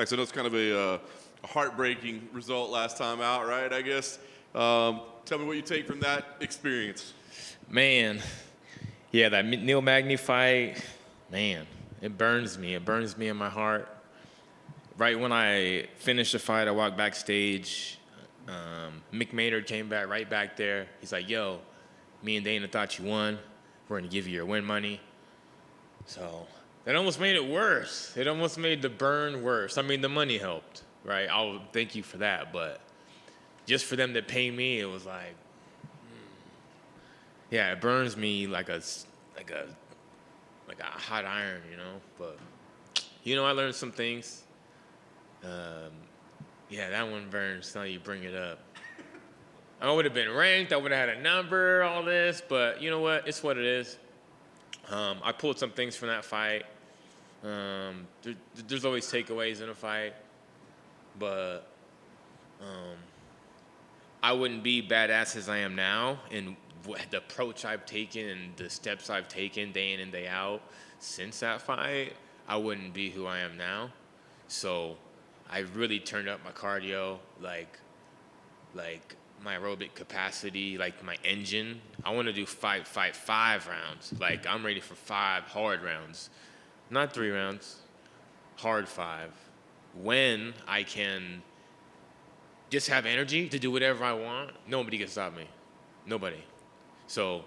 Right, so that's kind of a heartbreaking result last time out, right? I guess. Tell me what you take from that experience. Man, yeah, that Neil Magny fight, man, it burns me. It burns me in my heart. Right when I finished the fight, I walked backstage. Mick Maynard came back right back there. He's like, yo, me and Dana thought you won. We're going to give you your win money. So that almost made it worse. It almost made the burn worse. I mean, the money helped, right? I'll thank you for that. But just for them to pay me, it was like, yeah, it burns me like a hot iron, you know. But I learned some things. Yeah, that one burns. Now you bring it up. I would have been ranked. I would have had a number, all this. But you know what? It's what it is. I pulled some things from that fight. There's always takeaways in a fight, but I wouldn't be badass as I am now, and the approach I've taken and the steps I've taken day in and day out since that fight, I wouldn't be who I am now. So I really turned up my cardio, like my aerobic capacity, like my engine. I want to do fight 5 rounds. Like I'm ready for 5 hard rounds, not 3 rounds, hard 5. When I can just have energy to do whatever I want, nobody can stop me. Nobody. So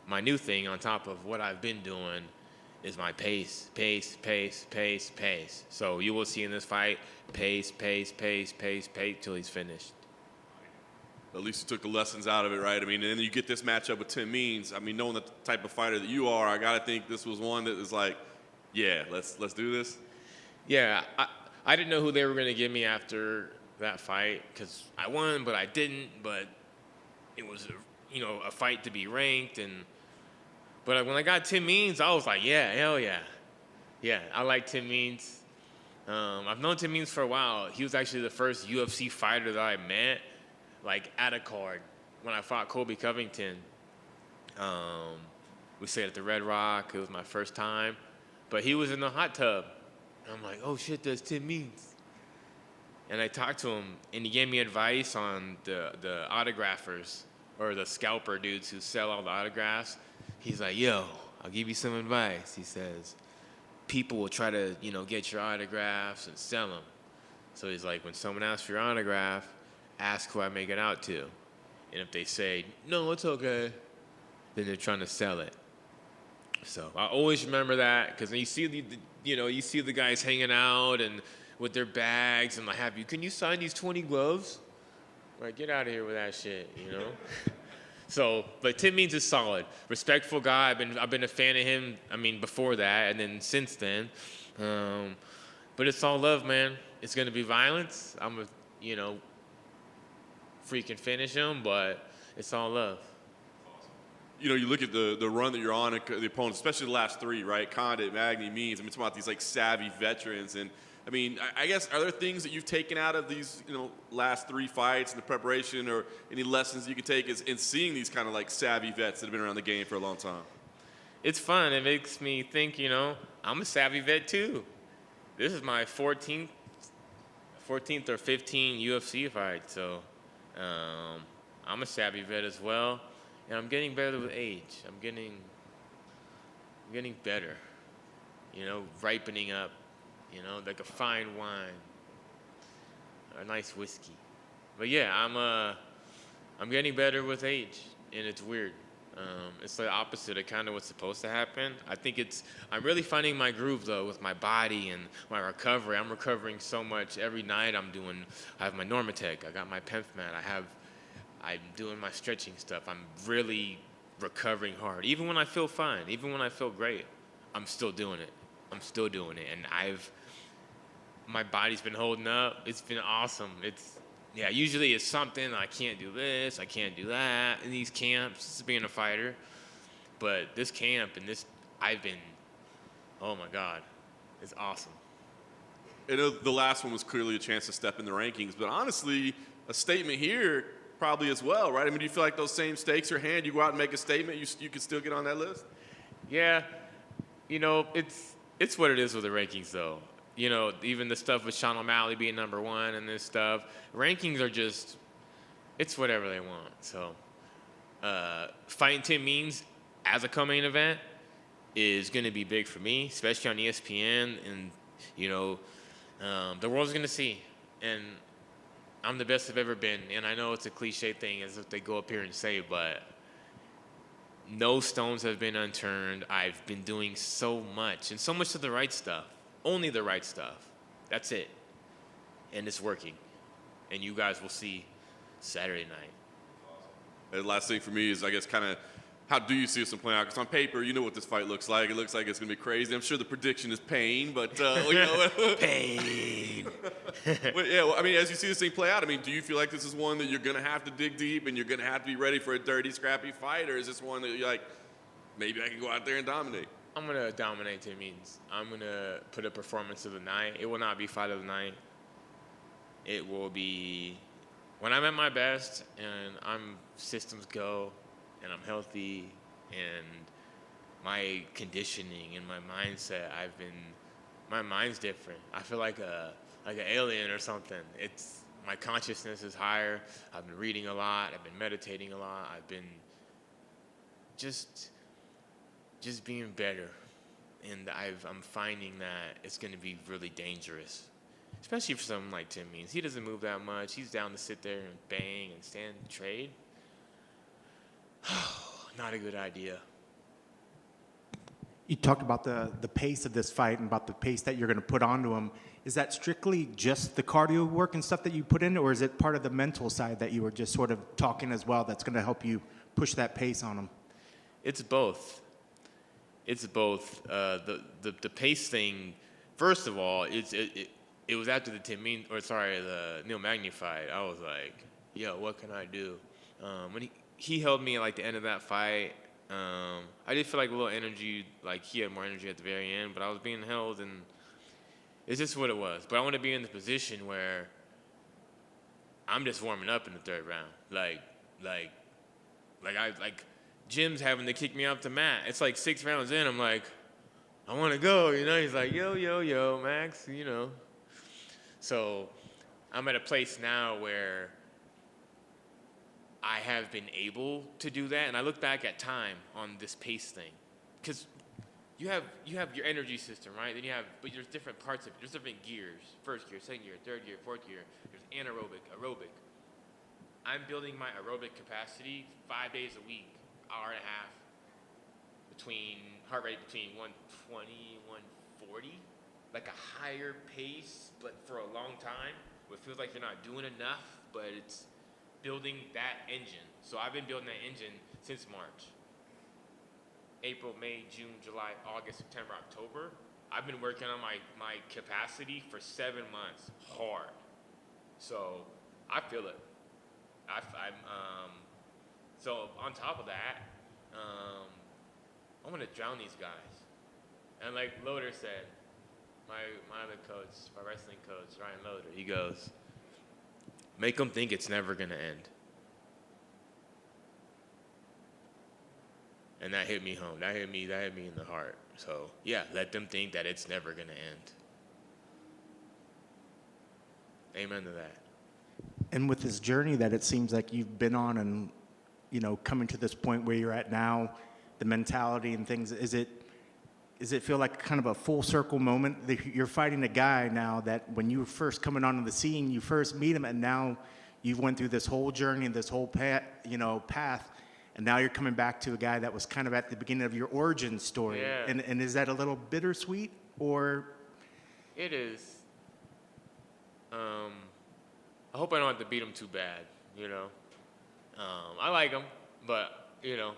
my new thing on top of what I've been doing is my pace. So you will see in this fight, pace till he's finished. At least you took the lessons out of it, right? I mean, and then you get this matchup with Tim Means. I mean, knowing the type of fighter that you are, I got to think this was one that is like, yeah, let's do this. Yeah, I didn't know who they were going to give me after that fight because I won, but I didn't. But it was, a fight to be ranked. But when I got Tim Means, I was like, yeah, hell yeah. Yeah, I like Tim Means. I've known Tim Means for a while. He was actually the first UFC fighter that I met, like at a card, when I fought Colby Covington. We stayed at the Red Rock. It was my first time. But he was in the hot tub. And I'm like, oh shit, that's Tim Means. And I talked to him, and he gave me advice on the autographers, or the scalper dudes who sell all the autographs. He's like, yo, I'll give you some advice. He says, people will try to, get your autographs and sell them. So he's like, when someone asks for your autograph, ask who I make it out to. And if they say, no, it's okay, then they're trying to sell it. So I always remember that, because you see the guys hanging out and with their bags and can you sign these 20 gloves? Like, get out of here with that shit, So, but Tim Means is solid, respectful guy. I've been a fan of him. I mean, before that, and then since then. But it's all love, man. It's gonna be violence. I'm gonna, freaking finish him, but it's all love. You look at the run that you're on, and the opponents, especially the last 3, right? Condit, Magny, Means. I mean, it's about these savvy veterans, and I mean, I guess, are there things that you've taken out of these, last 3 fights and the preparation, or any lessons you can take in seeing these kind of savvy vets that have been around the game for a long time? It's fun. It makes me think, I'm a savvy vet too. This is my 14th or 15th UFC fight, so I'm a savvy vet as well, and I'm getting better with age. I'm getting better, ripening up. Like a fine wine, a nice whiskey. But yeah, I'm getting better with age, and it's weird. It's the opposite of kind of what's supposed to happen. I think I'm really finding my groove though with my body and my recovery. I'm recovering so much every night. I have my Normatec. I got my PenFmat. I'm doing my stretching stuff. I'm really recovering hard. Even when I feel fine, even when I feel great, I'm still doing it. And my body's been holding up. It's been awesome. Usually it's something, I can't do this, I can't do that in these camps, being a fighter. But this camp and oh my God, it's awesome. I know the last one was clearly a chance to step in the rankings, but honestly, a statement here probably as well, right? I mean, do you feel like those same stakes are hand? You go out and make a statement, you can still get on that list? Yeah, it's what it is with the rankings, though. you know, even the stuff with Sean O'Malley being number one and this stuff, rankings are just, it's whatever they want. So fighting Tim Means as a co-main event is going to be big for me, especially on ESPN, and you know, the world's going to see. And I'm the best I've ever been. And I know it's a cliche thing as if they go up here and say, but no stones have been unturned. I've been doing so much, and so much of the right stuff. Only the right stuff. That's it. And it's working. And you guys will see Saturday night. The last thing for me is, I guess, kind of how do you see this one playing out? Because on paper, you know what this fight looks like. It looks like it's going to be crazy. I'm sure the prediction is pain, but, you know. Pain. But, yeah, well, I mean, as you see this thing play out, I mean, do you feel like this is one that you're going to have to dig deep and you're going to have to be ready for a dirty, scrappy fight? Or is this one that you're like, maybe I can go out there and dominate? I'm going to dominate Tim Means. I'm going to put a performance of the night. It will not be fight of the night. It will be when I'm at my best and I'm systems go and I'm healthy and my conditioning and my mindset, my mind's different. I feel like an alien or something. My consciousness is higher. I've been reading a lot. I've been meditating a lot. I've been just being better. And I'm finding that it's going to be really dangerous, especially for someone like Tim Means. He doesn't move that much. He's down to sit there and bang and stand and trade. Not a good idea. You talked about the pace of this fight and about the pace that you're going to put onto him. Is that strictly just the cardio work and stuff that you put in, or is it part of the mental side that you were just sort of talking as well that's going to help you push that pace on him? It's both. It's both. The pace thing, first of all, it was after the Neil Magny fight. I was like, yo, what can I do? When he held me at like the end of that fight, I did feel like a little energy, like he had more energy at the very end, but I was being held, and it's just what it was. But I want to be in the position where I'm just warming up in the third round. Like Jim's having to kick me off the mat. It's like 6 rounds in, I'm like, I want to go, you know? He's like, yo, Max, you know. So I'm at a place now where I have been able to do that, and I look back at time on this pace thing, because you have your energy system, right? Then but there's different parts of it. There's different gears: first gear, second gear, third gear, fourth gear. There's anaerobic, aerobic. I'm building my aerobic capacity 5 days a week, hour and a half, heart rate between 120, 140, like a higher pace, but for a long time. It feels like you're not doing enough, but it's building that engine. So I've been building that engine since March. April, May, June, July, August, September, October. I've been working on my capacity for 7 months, hard. So I feel it. So on top of that, I'm gonna drown these guys. And like Loader said, my other coach, my wrestling coach, Ryan Loader, he goes, make them think it's never going to end. And that hit me home. That hit me in the heart. So, yeah, let them think that it's never going to end. Amen to that. And with this journey that it seems like you've been on and, you know, coming to this point where you're at now, the mentality and things, does it feel like kind of a full circle moment? You're fighting a guy now that when you were first coming onto the scene, you first meet him, and now you've went through this whole journey, this whole path, and now you're coming back to a guy that was kind of at the beginning of your origin story. Yeah. And is that a little bittersweet, or? It is. I hope I don't have to beat him too bad, you know. I like him, but, you know.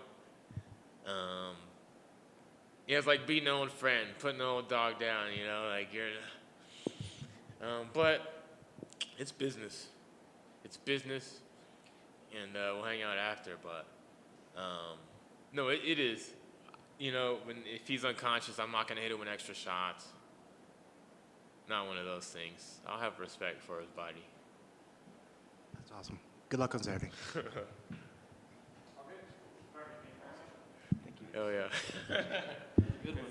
Yeah, it's like beating an old friend, putting an old dog down, you know, like but it's business. It's business, and we'll hang out after, but no, it is. You know, if he's unconscious, I'm not going to hit him with extra shots. Not one of those things. I'll have respect for his body. That's awesome. Good luck on Saturday. Oh, yeah. Good one.